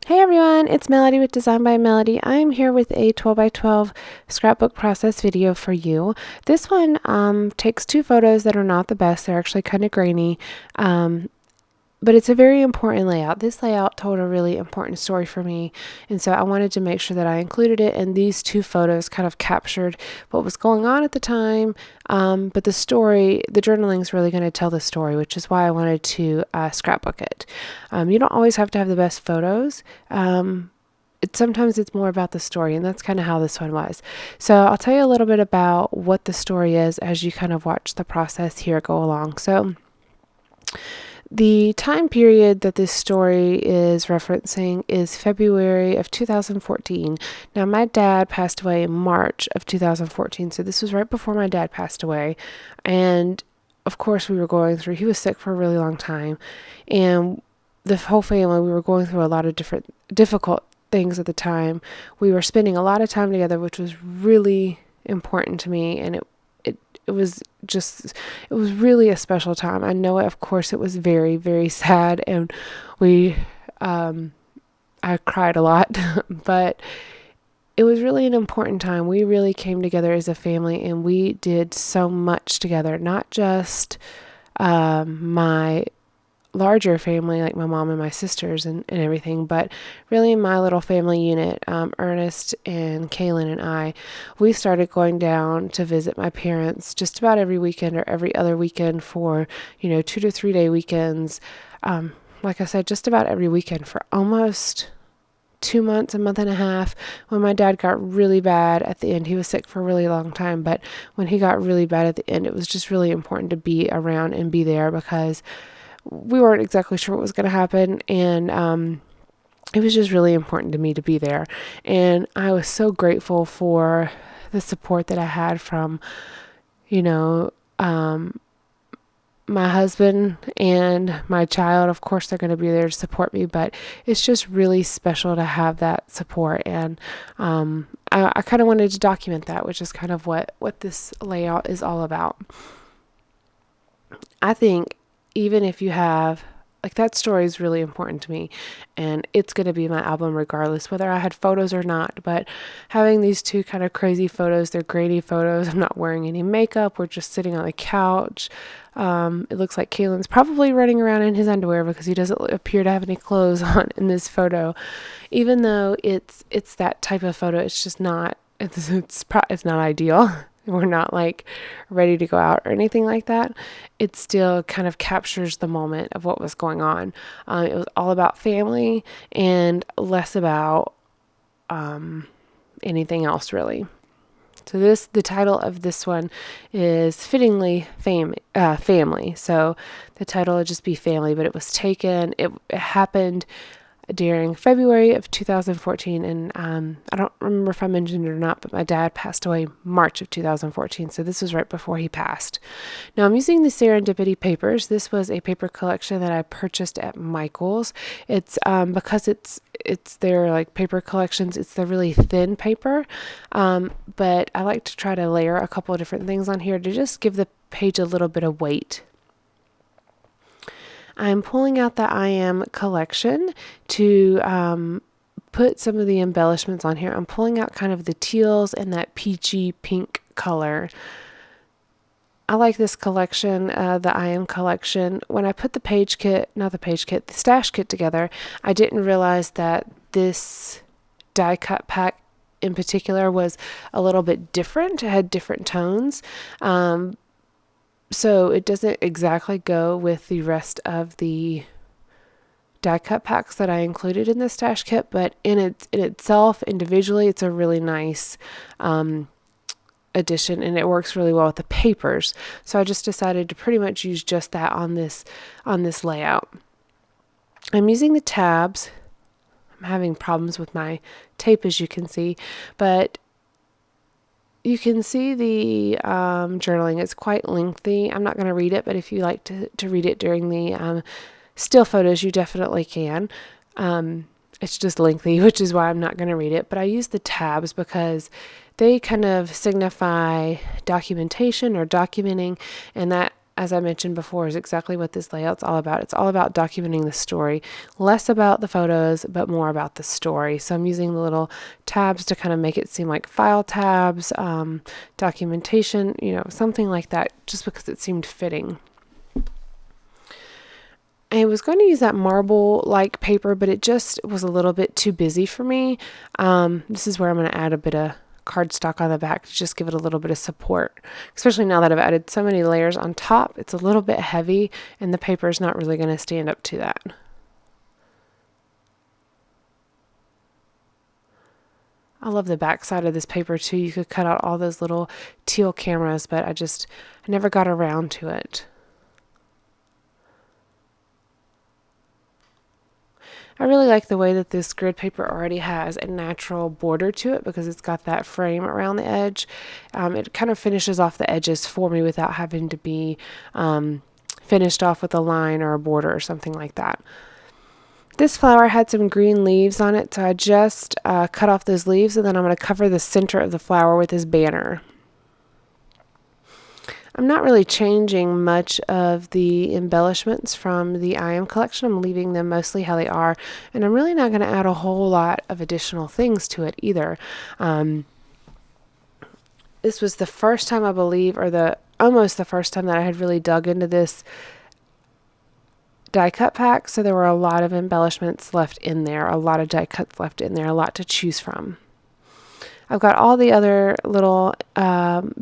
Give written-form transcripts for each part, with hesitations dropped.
Hey everyone, it's Melody with Design by Melody. I am here with a 12 by 12 scrapbook process video for you. This one takes two photos that are not the best. They're actually kind of grainy, but it's a very important layout. This layout told a really important story for me, and so I wanted to make sure that I included it, and these two photos kind of captured what was going on at the time, but the journaling is really going to tell the story, which is why I wanted to scrapbook it. You don't always have to have the best photos. Sometimes it's more about the story, and that's kind of how this one was. So I'll tell you a little bit about what the story is as you kind of watch the process here go along. So the time period that this story is referencing is February of 2014. Now, my dad passed away in March of 2014, so this was right before my dad passed away. And of course, he was sick for a really long time, and the whole family, we were going through a lot of different difficult things at the time. We were spending a lot of time together, which was really important to me, and it was really a special time. I know, of course, it was very, very sad, and I cried a lot, but it was really an important time. We really came together as a family, and we did so much together, not just my larger family, like my mom and my sisters and everything, but really my little family unit, Ernest and Kaylin and we started going down to visit my parents just about every weekend or every other weekend for, 2 to 3 day weekends. Like I said, just about every weekend for almost 2 months, a month and a half. When my dad got really bad at the end, he was sick for a really long time, but when he got really bad at the end, it was just really important to be around and be there because we weren't exactly sure what was going to happen, and it was just really important to me to be there. And I was so grateful for the support that I had from, my husband and my child. Of course, they're going to be there to support me, but it's just really special to have that support. And I kind of wanted to document that, which is kind of what this layout is all about. I think even if you have, that story is really important to me, and it's going to be my album regardless, whether I had photos or not. But having these two kind of crazy photos, they're grainy photos. I'm not wearing any makeup. We're just sitting on the couch. It looks like Kaylin's probably running around in his underwear because he doesn't appear to have any clothes on in this photo. Even though it's that type of photo, it's just not, it's not ideal. We're not ready to go out or anything like that. It still kind of captures the moment of what was going on. It was all about family and less about anything else, really. So the title of this one is fittingly family. So the title would just be family, but it was taken. It happened during February of 2014, and I don't remember if I mentioned it or not, but my dad passed away March of 2014, so this was right before he passed. Now I'm using the Serendipity papers. This was a paper collection that I purchased at Michael's. It's because it's their paper collections, it's the really thin paper, but I like to try to layer a couple of different things on here to just give the page a little bit of weight. I'm pulling out the I Am collection to put some of the embellishments on here. I'm pulling out kind of the teals and that peachy pink color. I like this collection, the I Am collection. When I put the stash kit together, I didn't realize that this die cut pack in particular was a little bit different. It had different tones. So it doesn't exactly go with the rest of the die cut packs that I included in the stash kit, but in itself, individually, it's a really nice addition, and it works really well with the papers. So I just decided to pretty much use just that on this layout. I'm using the tabs. I'm having problems with my tape, as you can see, but you can see the journaling. It's quite lengthy. I'm not going to read it, but if you like to read it during the still photos, you definitely can. It's just lengthy, which is why I'm not going to read it. But I use the tabs because they kind of signify documentation or documenting, and that as I mentioned before, is exactly what this layout's all about. It's all about documenting the story, less about the photos, but more about the story. So I'm using the little tabs to kind of make it seem like file tabs, documentation, something like that, just because it seemed fitting. I was going to use that marble-like paper, but it just was a little bit too busy for me. This is where I'm going to add a bit of cardstock on the back to just give it a little bit of support, especially now that I've added so many layers on top. It's a little bit heavy and the paper is not really going to stand up to that. I love the back side of this paper too. You could cut out all those little teal cameras, but I never got around to it. I really like the way that this grid paper already has a natural border to it because it's got that frame around the edge. It kind of finishes off the edges for me without having to be finished off with a line or a border or something like that. This flower had some green leaves on it, so I just cut off those leaves, and then I'm going to cover the center of the flower with this banner. I'm not really changing much of the embellishments from the I Am collection. I'm leaving them mostly how they are, and I'm really not going to add a whole lot of additional things to it either. This was the first time, I believe, or almost the first time that I had really dug into this die cut pack, so there were a lot of embellishments left in there, a lot of die cuts left in there, a lot to choose from. I've got all the other little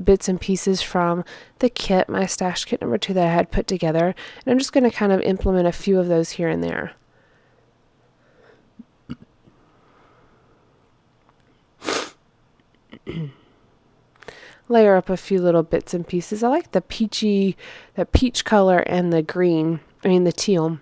bits and pieces from the kit, my stash kit number 2 that I had put together, and I'm just going to kind of implement a few of those here and there. Layer up a few little bits and pieces. I like the peach color and the the teal.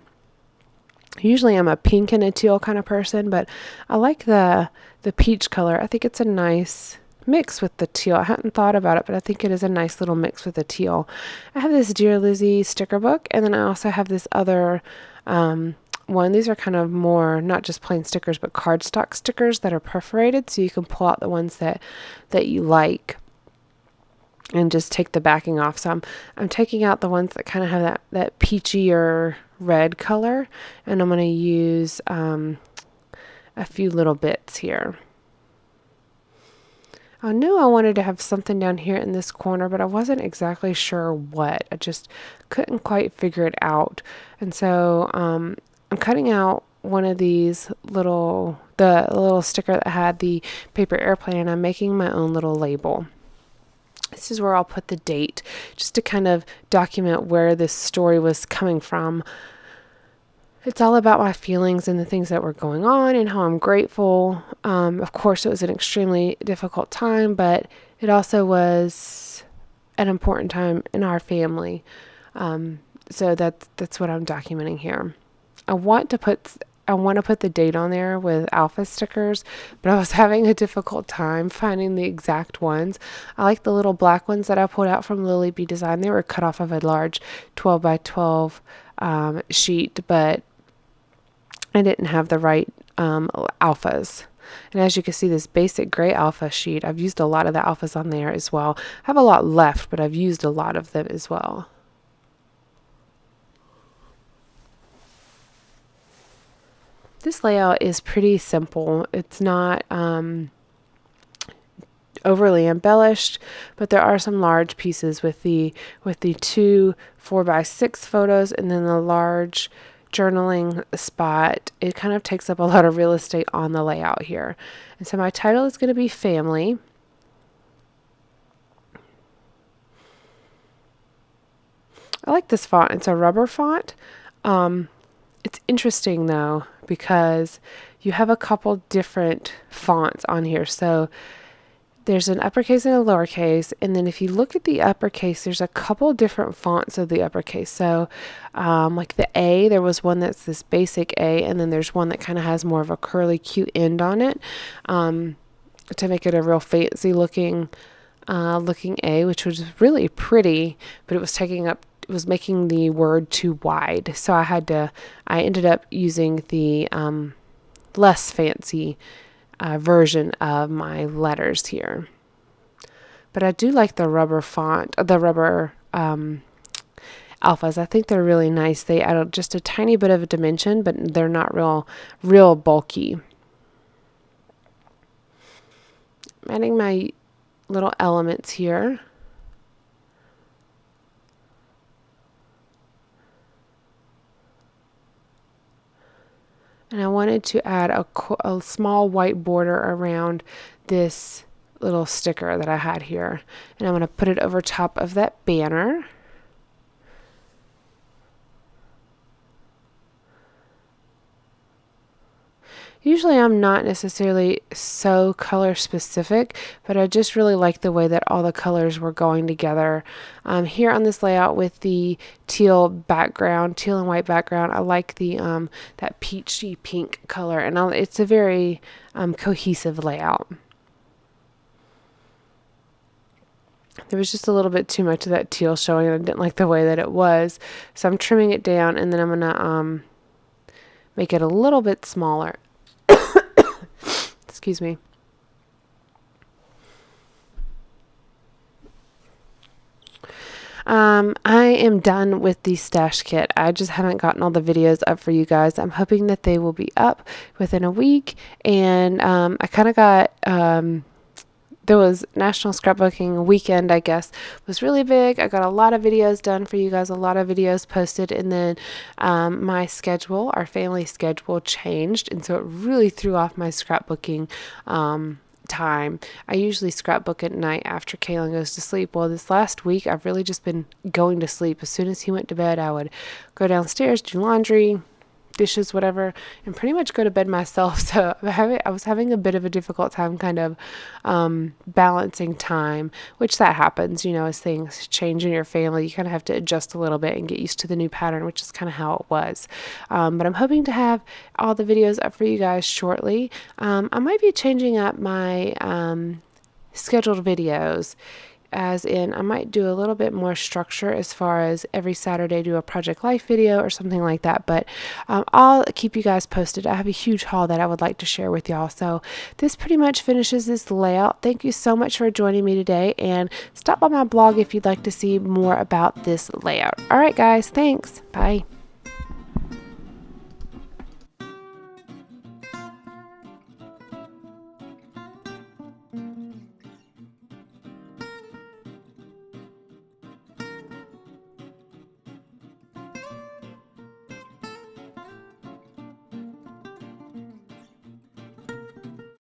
Usually I'm a pink and a teal kind of person, but I like the peach color. I think it's a nice mix with the teal. I hadn't thought about it, but I think it is a nice little mix with the teal. I have this Dear Lizzie sticker book, and then I also have this other one. These are kind of more not just plain stickers, but cardstock stickers that are perforated, so you can pull out the ones that you like and just take the backing off. So I'm taking out the ones that kind of have that peachy or red color, and I'm going to use a few little bits here. I knew I wanted to have something down here in this corner, but I wasn't exactly sure what. I just couldn't quite figure it out. And so I'm cutting out one of these the little sticker that had the paper airplane, and I'm making my own little label. This is where I'll put the date, just to kind of document where this story was coming from. It's all about my feelings and the things that were going on and how I'm grateful. Of course, it was an extremely difficult time, but it also was an important time in our family. So that's what I'm documenting here. I want to put the date on there with alpha stickers, but I was having a difficult time finding the exact ones. I like the little black ones that I pulled out from Lily Bee Design. They were cut off of a large 12 by 12 sheet, but I didn't have the right alphas. And as you can see, this basic gray alpha sheet, I've used a lot of the alphas on there as well. I have a lot left, but I've used a lot of them as well. This layout is pretty simple. It's not overly embellished, but there are some large pieces with the 2 4x6 photos and then the large journaling spot. It kind of takes up a lot of real estate on the layout here. And so my title is going to be Family. I like this font. It's a rubber font. It's interesting though, because you have a couple different fonts on here. So there's an uppercase and a lowercase, and then if you look at the uppercase, there's a couple different fonts of the uppercase. So like the A, there was one that's this basic A, and then there's one that kind of has more of a curly cute end on it to make it a real fancy looking A, which was really pretty, but it was making the word too wide. So I ended up using the less fancy version of my letters here. But I do like the rubber font, the rubber alphas. I think they're really nice. They add just a tiny bit of a dimension, but they're not real bulky. I'm adding my little elements here. And I wanted to add a small white border around this little sticker that I had here. And I'm going to put it over top of that banner. Usually I'm not necessarily so color specific, but I just really like the way that all the colors were going together. Here on this layout with the teal background, teal and white background, I like the that peachy pink color, and it's a very cohesive layout. There was just a little bit too much of that teal showing, and I didn't like the way that it was, so I'm trimming it down, and then I'm gonna make it a little bit smaller. Excuse me. I am done with the stash kit. I just haven't gotten all the videos up for you guys. I'm hoping that they will be up within a week. And I kind of got there was National Scrapbooking Weekend, I guess, was really big. I got a lot of videos done for you guys, a lot of videos posted, and then my schedule, our family schedule, changed, and so it really threw off my scrapbooking time. I usually scrapbook at night after Kaylin goes to sleep. Well, this last week, I've really just been going to sleep. As soon as he went to bed, I would go downstairs, do laundry, dishes, whatever, and pretty much go to bed myself. So I was having a bit of a difficult time kind of balancing time, which that happens, you know, as things change in your family. You kind of have to adjust a little bit and get used to the new pattern, which is kind of how it was. But I'm hoping to have all the videos up for you guys shortly. I might be changing up my scheduled videos, as in I might do a little bit more structure as far as every Saturday do a Project Life video or something like that, but I'll keep you guys posted. I have a huge haul that I would like to share with y'all. So this pretty much finishes this layout. Thank you so much for joining me today, and stop by my blog if you'd like to see more about this layout. All right guys, thanks. Bye.